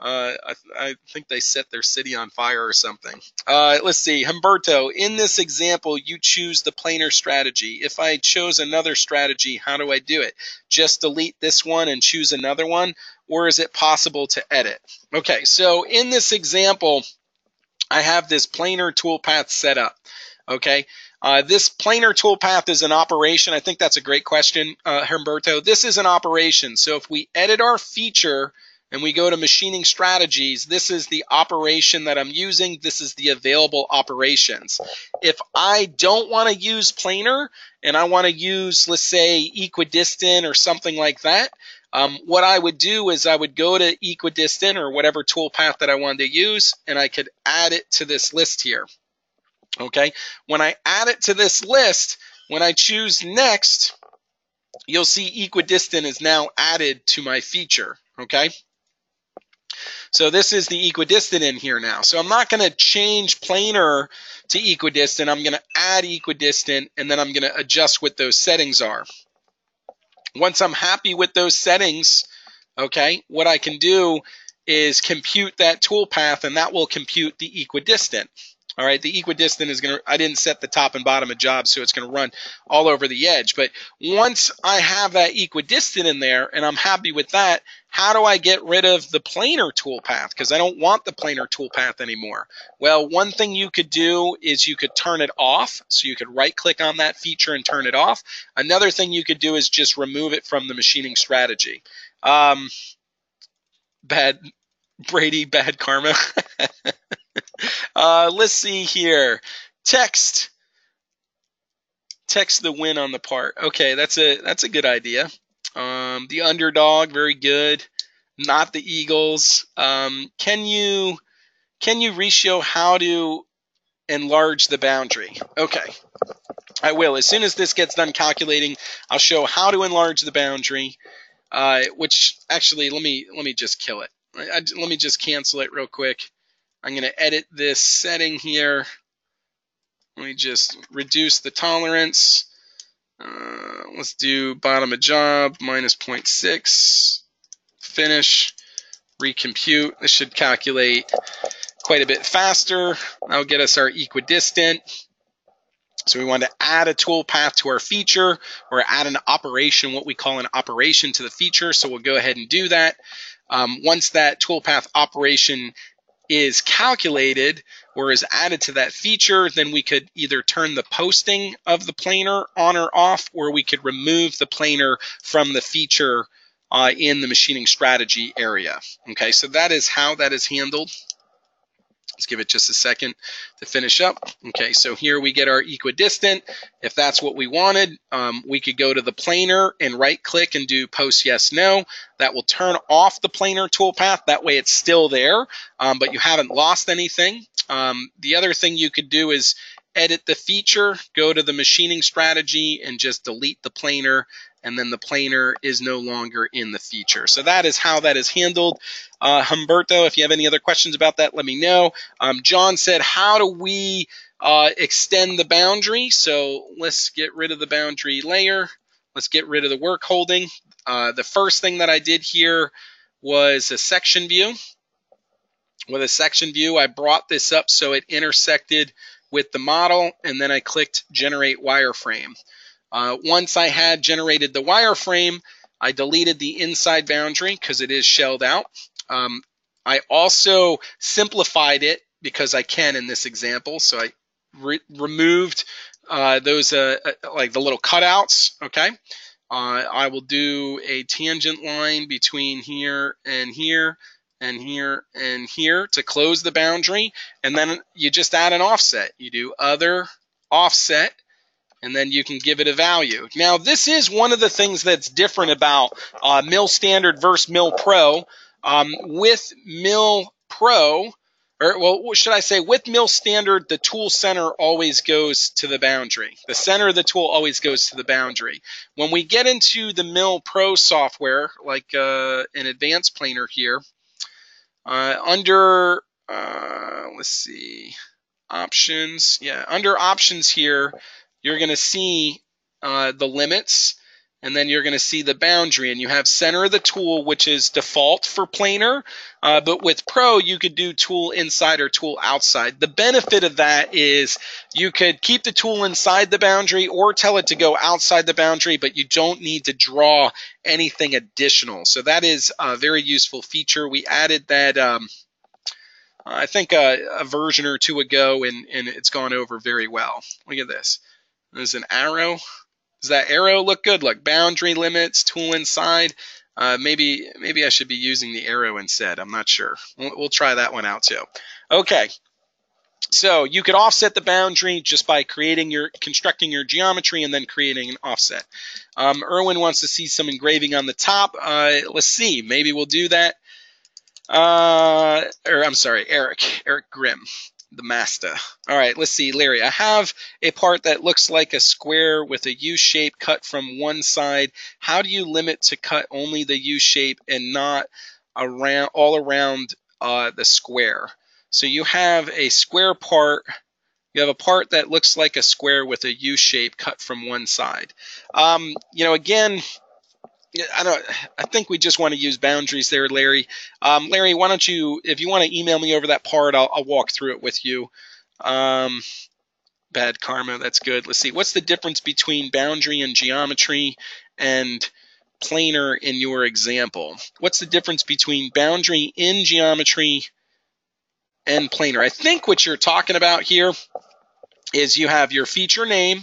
I think they set their city on fire or something. Let's see. Humberto, in this example, you choose the planar strategy. If I chose another strategy, how do I do it? Just delete this one and choose another one? Or is it possible to edit? Okay, so in this example, I have this planar toolpath set up. Okay, this planar toolpath is an operation. I think that's a great question, Humberto. This is an operation. So if we edit our feature and we go to machining strategies, this is the operation that I'm using. This is the available operations. If I don't want to use planar and I want to use, let's say, equidistant or something like that, what I would do is I would go to equidistant or whatever toolpath that I wanted to use, and I could add it to this list here. Okay, when I add it to this list, when I choose next, you'll see equidistant is now added to my feature. Okay. So this is the equidistant in here now. So I'm not going to change planar to equidistant. I'm going to add equidistant, and then I'm going to adjust what those settings are. Once I'm happy with those settings, okay, what I can do is compute that toolpath, and that will compute the equidistant. All right, the equidistant is going to, I didn't set the top and bottom of job, so it's going to run all over the edge. But once I have that equidistant in there and I'm happy with that, how do I get rid of the planar toolpath? Because I don't want the planar toolpath anymore. Well, one thing you could do is you could turn it off. So you could right click on that feature and turn it off. Another thing you could do is just remove it from the machining strategy. Brady, bad karma. Let's see here. Text the win on the part. Okay, that's a good idea. The underdog, very good. Not the Eagles. Can you re-show how to enlarge the boundary? Okay, I will. As soon as this gets done calculating, I'll show how to enlarge the boundary. which actually, let me just kill it. Let me just cancel it real quick. I'm going to edit this setting here. Let me just reduce the tolerance. Let's do bottom of job, minus 0.6. Finish. Recompute. This should calculate quite a bit faster. That'll get us our equidistant. So we want to add a toolpath to our feature, or add an operation, what we call an operation, to the feature. So we'll go ahead and do that. Once that toolpath operation is calculated or is added to that feature, then we could either turn the posting of the planar on or off, or we could remove the planar from the feature in the machining strategy area. Okay, so that is how that is handled. Let's give it just a second to finish up. Okay, so here we get our equidistant. If that's what we wanted, we could go to the planar and right-click and do post yes, no. That will turn off the planar toolpath. That way it's still there, but you haven't lost anything. The other thing you could do is edit the feature, go to the machining strategy, and just delete the planar, and then the planar is no longer in the feature. So that is how that is handled. Humberto, if you have any other questions about that, let me know. John said, how do we extend the boundary? So let's get rid of the boundary layer. Let's get rid of the work holding. The first thing that I did here was a section view. With a section view, I brought this up so it intersected with the model, and then I clicked generate wireframe. Once I had generated the wireframe, I deleted the inside boundary because it is shelled out. I also simplified it because I can in this example. So I removed those like the little cutouts. Okay. I will do a tangent line between here and here and here and here to close the boundary. And then you just add an offset. You do other offset, and then you can give it a value. Now, this is one of the things that's different about Mill Standard versus Mill Pro. With Mill Pro, or well, should I say with Mill Standard, the tool center always goes to the boundary. The center of the tool always goes to the boundary. When we get into the Mill Pro software, like an advanced planer here, under, let's see, options. Yeah, under options here, you're going to see the limits, and then you're going to see the boundary, and you have center of the tool, which is default for planar, but with Pro, you could do tool inside or tool outside. The benefit of that is you could keep the tool inside the boundary or tell it to go outside the boundary, but you don't need to draw anything additional. So that is a very useful feature. We added that I think a version or two ago, and it's gone over very well. Look at this. There's an arrow. Does that arrow look good? Look, boundary limits, tool inside. Maybe I should be using the arrow instead. I'm not sure. We'll try that one out too. Okay. So you could offset the boundary just by constructing your geometry and then creating an offset. Erwin wants to see some engraving on the top. Let's see. Maybe we'll do that. I'm sorry, Eric Grimm, the master. All right, let's see, Larry. I have a part that looks like a square with a U shape cut from one side. How do you limit to cut only the U shape and not all around the square? So you have a square part. You have a part that looks like a square with a U shape cut from one side. Again, I think we just want to use boundaries there, Larry. Larry, why don't you, if you want to email me over that part, I'll walk through it with you. Bad karma, that's good. Let's see, what's the difference between boundary and geometry and planar in your example? What's the difference between boundary in geometry and planar? I think what you're talking about here is you have your feature name,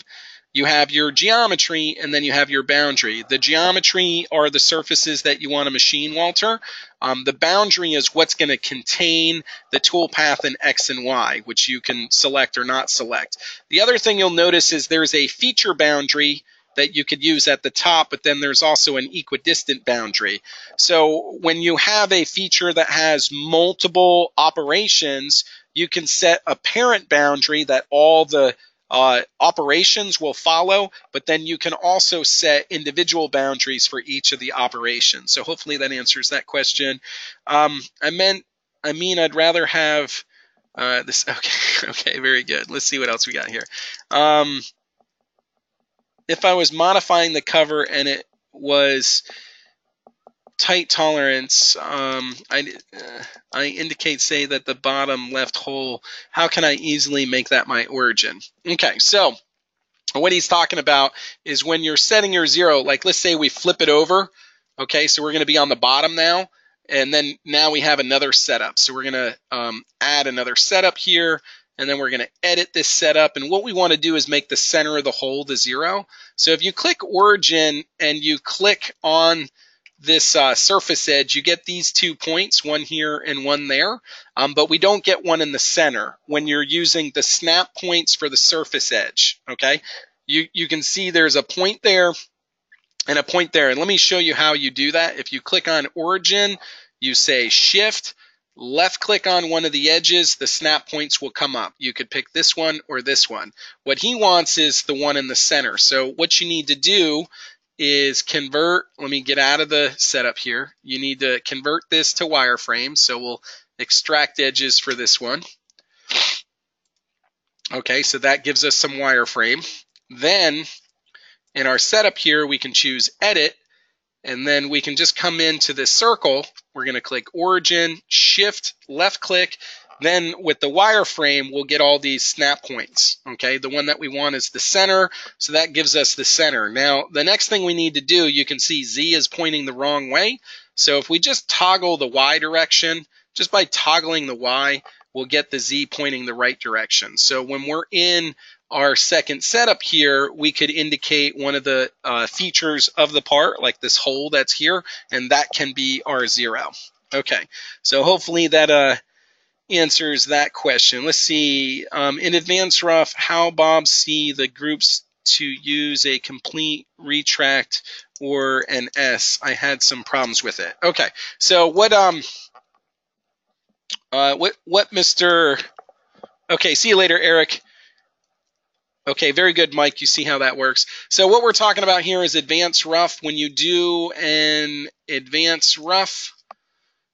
you have your geometry, and then you have your boundary. The geometry are the surfaces that you want to machine, Walter. The boundary is what's going to contain the toolpath in X and Y, which you can select or not select. The other thing you'll notice is there's a feature boundary that you could use at the top, but then there's also an equidistant boundary. So when you have a feature that has multiple operations, you can set a parent boundary that all the operations will follow, but then you can also set individual boundaries for each of the operations. So hopefully that answers that question. I'd rather have this. Okay, okay, very good. Let's see what else we got here. If I was modifying the cover and it was tight tolerance, I indicate, say, that the bottom left hole, how can I easily make that my origin? Okay, so what he's talking about is when you're setting your 0, like let's say we flip it over, okay, so we're going to be on the bottom now, and then now we have another setup. So we're going to add another setup here, and then we're going to edit this setup, and what we want to do is make the center of the hole the 0. So if you click origin and you click on this surface edge, you get these 2 points, one here and one there, but we don't get one in the center when you're using the snap points for the surface edge, okay? You can see there's a point there and a point there, and let me show you how you do that. If you click on origin, you say shift, left click on one of the edges, the snap points will come up. You could pick this one or this one. What he wants is the one in the center. So what you need to do is convert, let me get out of the setup here. You need to convert this to wireframe. So we'll extract edges for this one. Okay, so that gives us some wireframe. Then in our setup here, we can choose edit, and then we can just come into this circle. We're going to click origin, shift, left click. Then with the wireframe, we'll get all these snap points. Okay, the one that we want is the center, so that gives us the center. Now, the next thing we need to do, you can see Z is pointing the wrong way. So if we just toggle the Y direction, just by toggling the Y, we'll get the Z pointing the right direction. So when we're in our second setup here, we could indicate one of the features of the part, like this hole that's here, and that can be our 0. Okay, so hopefully that answers that question. Let's see, in advanced rough, how Bob see the groups to use a complete retract or an S. I had some problems with it. Okay, so what Mr. Okay, see you later, Eric. Okay, very good, Mike. You see how that works. So what we're talking about here is advanced rough. When you do an advanced rough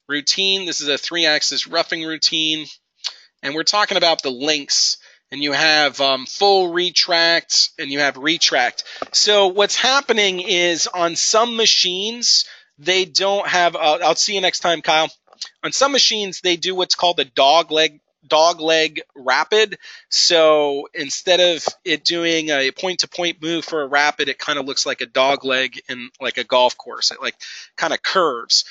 routine, this is a 3-axis roughing routine, and we're talking about the links, and you have full retract and you have retract. So what's happening is on some machines, they don't have, I'll see you next time, Kyle. On some machines, they do what's called a dog leg rapid. So instead of it doing a point-to-point move for a rapid, it kind of looks like a dog leg in like a golf course. It like kind of curves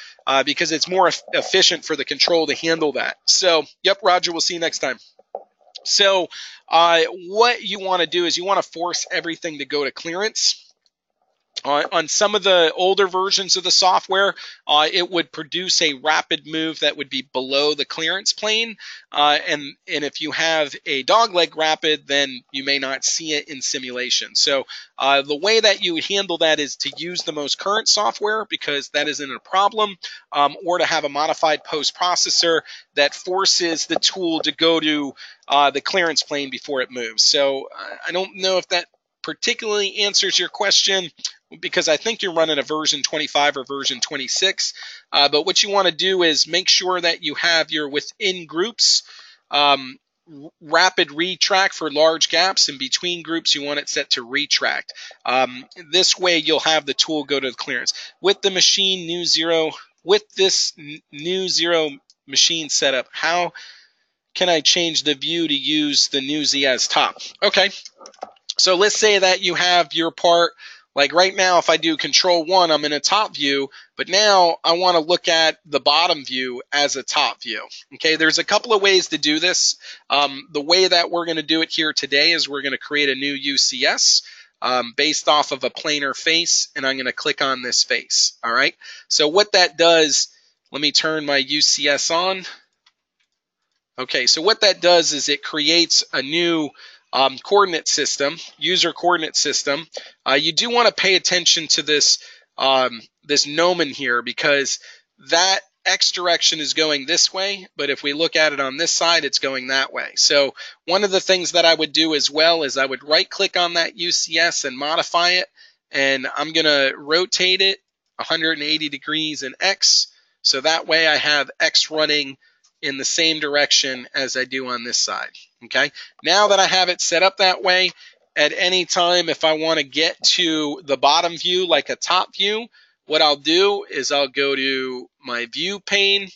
because it's more efficient for the control to handle that. So, yep, Roger, we'll see you next time. So what you want to do is you want to force everything to go to clearance. On some of the older versions of the software, it would produce a rapid move that would be below the clearance plane. And if you have a dogleg rapid, then you may not see it in simulation. So the way that you would handle that is to use the most current software, because that isn't a problem, or to have a modified post-processor that forces the tool to go to the clearance plane before it moves. So I don't know if that particularly answers your question, because I think you're running a version 25 or version 26. But what you want to do is make sure that you have your within groups rapid retract for large gaps. In between groups, you want it set to retract. This way, you'll have the tool go to the clearance. With the machine new 0, with this new 0 machine setup, how can I change the view to use the new Z as top? Okay. So let's say that you have your part, like right now, if I do Control 1, I'm in a top view, but now I want to look at the bottom view as a top view. Okay, there's a couple of ways to do this. The way that we're going to do it here today is we're going to create a new UCS based off of a planar face, and I'm going to click on this face. All right, so what that does, let me turn my UCS on. Okay, so what that does is it creates a new coordinate system, user coordinate system. You do want to pay attention to this this gnomon here, because that X direction is going this way, but if we look at it on this side, it's going that way. So one of the things that I would do as well is I would right click on that UCS and modify it, and I'm going to rotate it 180 degrees in X, so that way I have X running in the same direction as I do on this side. Okay, now that I have it set up that way, at any time if I want to get to the bottom view like a top view, what I'll do is I'll go to my view pane,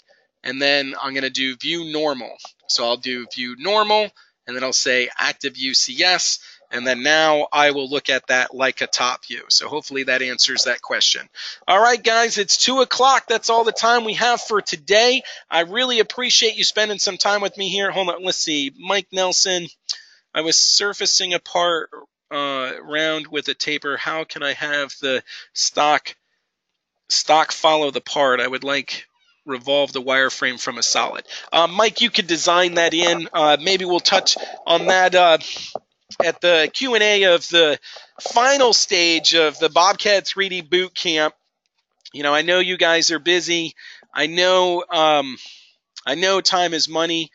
and then I'm going to do view normal. So I'll do view normal, and then I'll say active UCS, and then now I will look at that like a top view. So hopefully that answers that question. All right, guys, it's 2 o'clock. That's all the time we have for today. I really appreciate you spending some time with me here. Hold on, let's see. Mike Nelson, I was surfacing a part round with a taper. How can I have the stock follow the part? I would like revolve the wireframe from a solid. Mike, you could design that in. Maybe we'll touch on that at the Q&A of the final stage of the BobCAD 3D Bootcamp. You know, I know you guys are busy. I know time is money.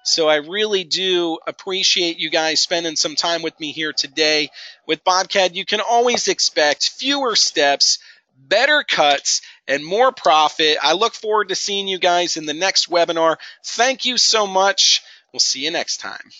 So I really do appreciate you guys spending some time with me here today. With BobCAD, you can always expect fewer steps, better cuts, and more profit. I look forward to seeing you guys in the next webinar. Thank you so much. We'll see you next time.